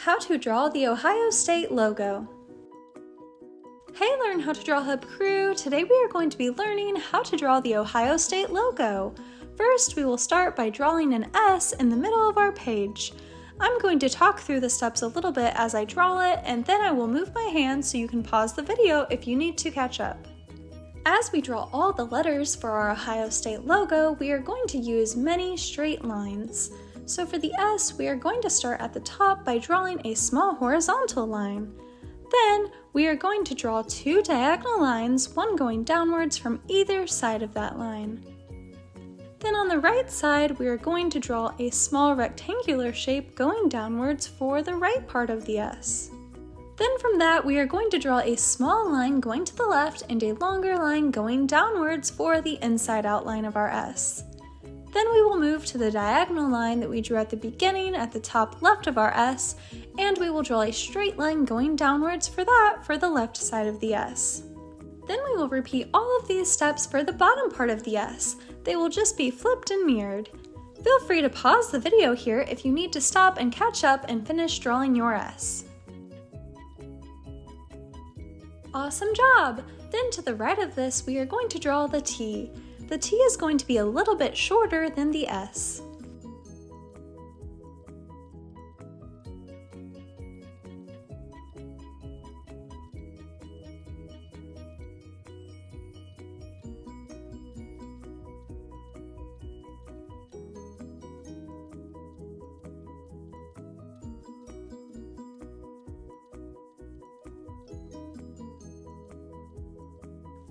How to draw the Ohio State logo. Hey Learn How to Draw Hub crew! Today we are going to be learning how to draw the Ohio State logo. First, we will start by drawing an S in the middle of our page. I'm going to talk through the steps a little bit as I draw it, and then I will move my hand so you can pause the video if you need to catch up. As we draw all the letters for our Ohio State logo, we are going to use many straight lines. So for the S, we are going to start at the top by drawing a small horizontal line. Then, we are going to draw two diagonal lines, one going downwards from either side of that line. Then on the right side, we are going to draw a small rectangular shape going downwards for the right part of the S. Then from that, we are going to draw a small line going to the left and a longer line going downwards for the inside outline of our S. Then we will move to the diagonal line that we drew at the beginning at the top left of our S, and we will draw a straight line going downwards for that for the left side of the S. Then we will repeat all of these steps for the bottom part of the S. They will just be flipped and mirrored. Feel free to pause the video here if you need to stop and catch up and finish drawing your S. Awesome job! Then to the right of this, we are going to draw the T. The T is going to be a little bit shorter than the S.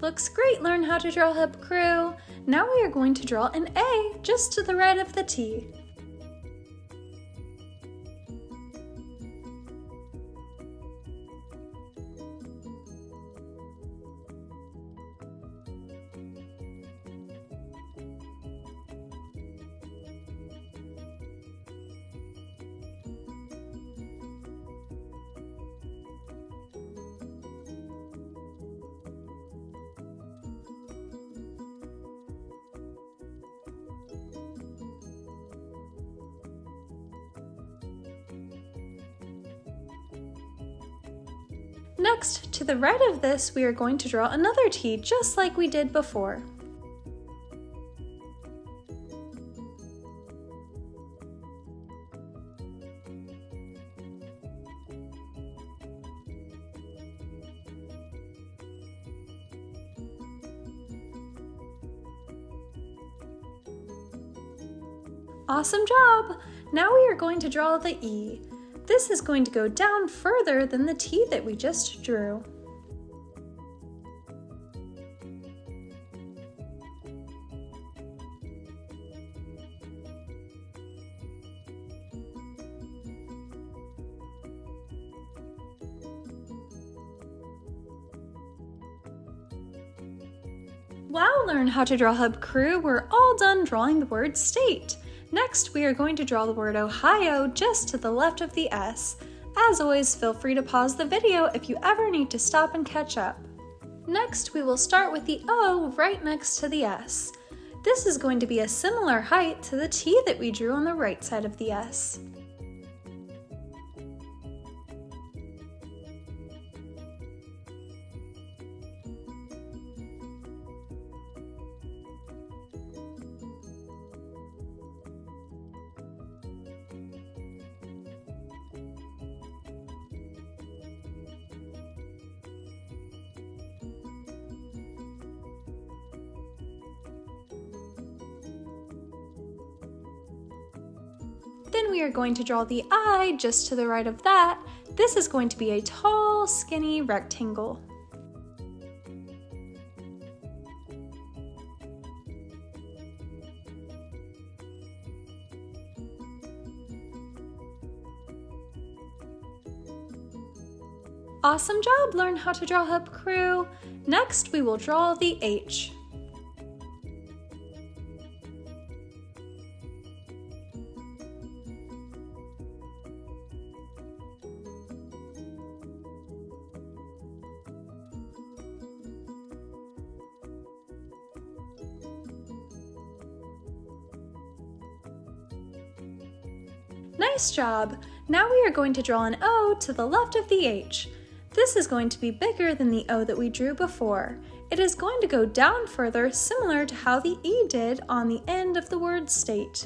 Looks great, Learn How to Draw Hub crew! Now we are going to draw an A just to the right of the T. Next, to the right of this, we are going to draw another T just like we did before. Awesome job! Now we are going to draw the E. This is going to go down further than the T that we just drew. Wow, Learn How to Draw Hub crew, we're all done drawing the word state. Next, we are going to draw the word Ohio just to the left of the S. As always, feel free to pause the video if you ever need to stop and catch up. Next, we will start with the O right next to the S. This is going to be a similar height to the T that we drew on the right side of the S. Then we are going to draw the I just to the right of that. This is going to be a tall, skinny rectangle. Awesome job, Learn How to Draw Hub crew! Next, we will draw the H. Nice job! Now we are going to draw an O to the left of the H. This is going to be bigger than the O that we drew before. It is going to go down further, similar to how the E did on the end of the word state.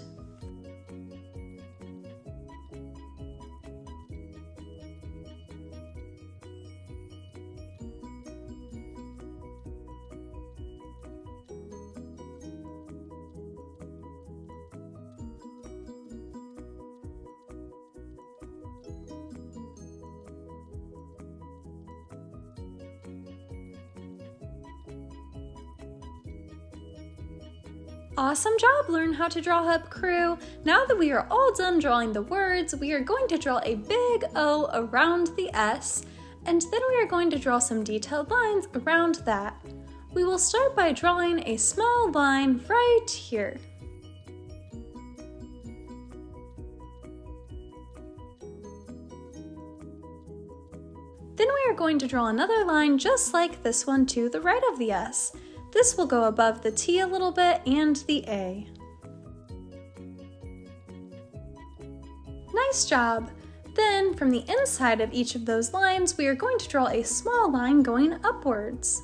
Awesome job, Learn How to Draw Hub crew! Now that we are all done drawing the words, we are going to draw a big O around the S, and then we are going to draw some detailed lines around that. We will start by drawing a small line right here. Then we are going to draw another line just like this one to the right of the S. This will go above the T a little bit and the A. Nice job! Then, from the inside of each of those lines, we are going to draw a small line going upwards.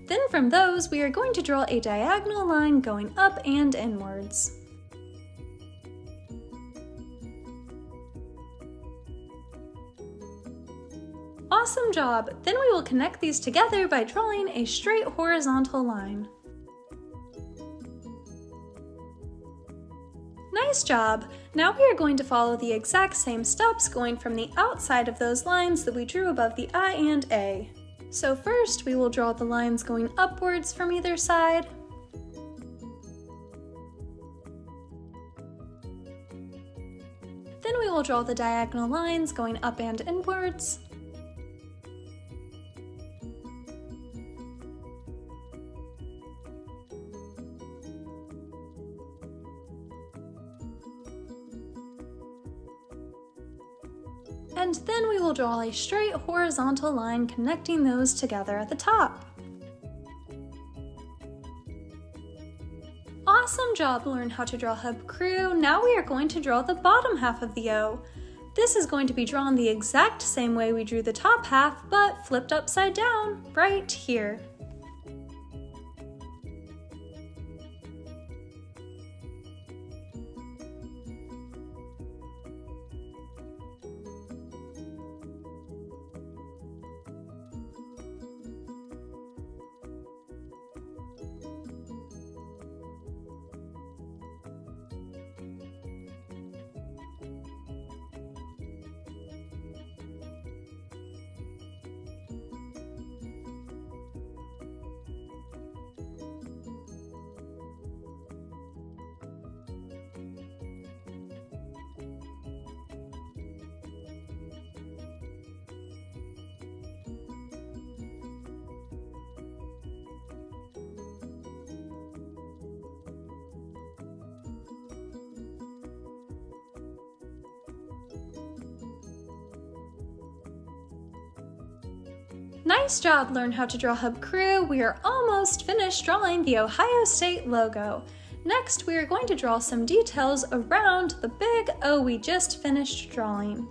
Then from those, we are going to draw a diagonal line going up and inwards. Awesome job! Then we will connect these together by drawing a straight horizontal line. Nice job! Now we are going to follow the exact same steps going from the outside of those lines that we drew above the I and A. So first we will draw the lines going upwards from either side. Then we will draw the diagonal lines going up and inwards. And then we will draw a straight horizontal line connecting those together at the top. Awesome job, Learn How to Draw Hub crew! Now we are going to draw the bottom half of the O. This is going to be drawn the exact same way we drew the top half, but flipped upside down, right here. Nice job, Learn How to Draw Hub crew! We are almost finished drawing the Ohio State logo. Next, we are going to draw some details around the big O we just finished drawing.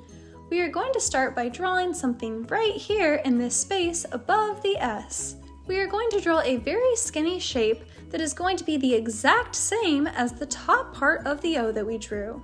We are going to start by drawing something right here in this space above the S. We are going to draw a very skinny shape that is going to be the exact same as the top part of the O that we drew.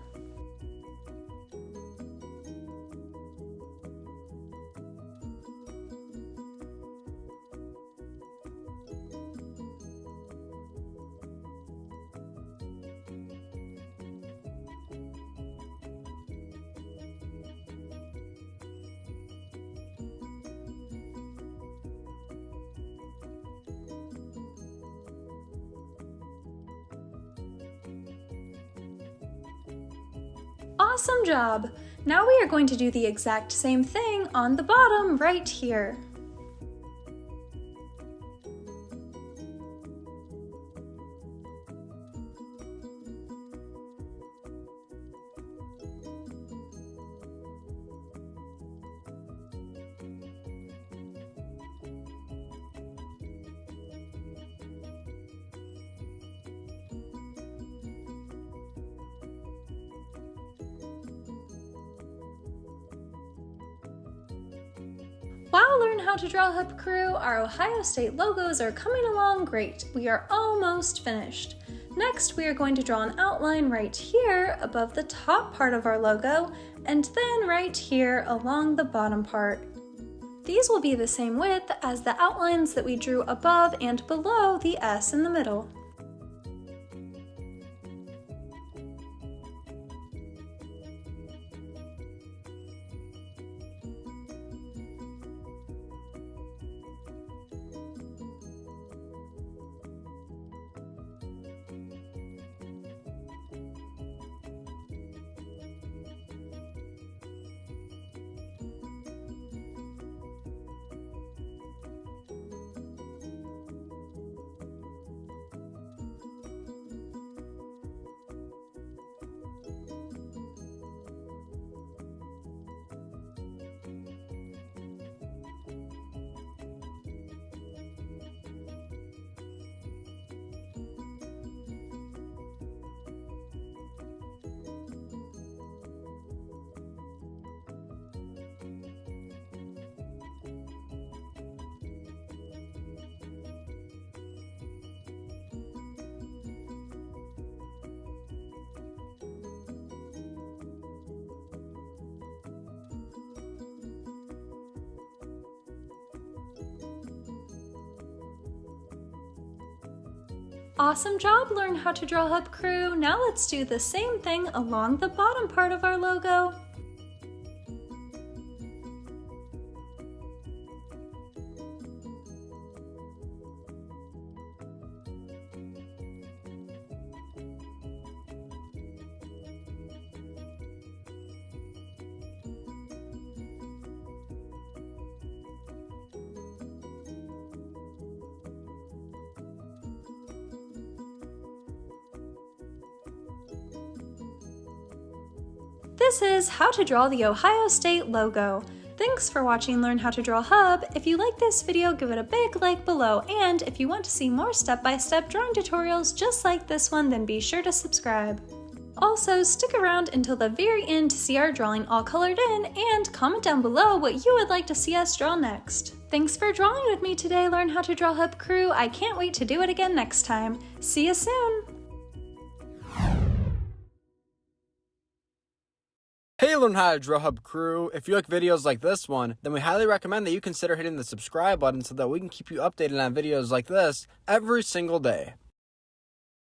Awesome job! Now we are going to do the exact same thing on the bottom right here. Wow, Learn How to Draw Hub Crew, our Ohio State logos are coming along great. We are almost finished. Next, we are going to draw an outline right here above the top part of our logo, and then right here along the bottom part. These will be the same width as the outlines that we drew above and below the S in the middle. Awesome job, Learn How to Draw Hub Crew. Now let's do the same thing along the bottom part of our logo. This is how to draw the Ohio State logo. Thanks for watching Learn How to Draw Hub. If you like this video, give it a big like below, and if you want to see more step-by-step drawing tutorials just like this one, then be sure to subscribe. Also, stick around until the very end to see our drawing all colored in, and comment down below what you would like to see us draw next. Thanks for drawing with me today, Learn How to Draw Hub Crew. I can't wait to do it again next time. See you soon! Hey Learn How to Draw Hub Crew, if you like videos like this one, then we highly recommend that you consider hitting the subscribe button so that we can keep you updated on videos like this every single day.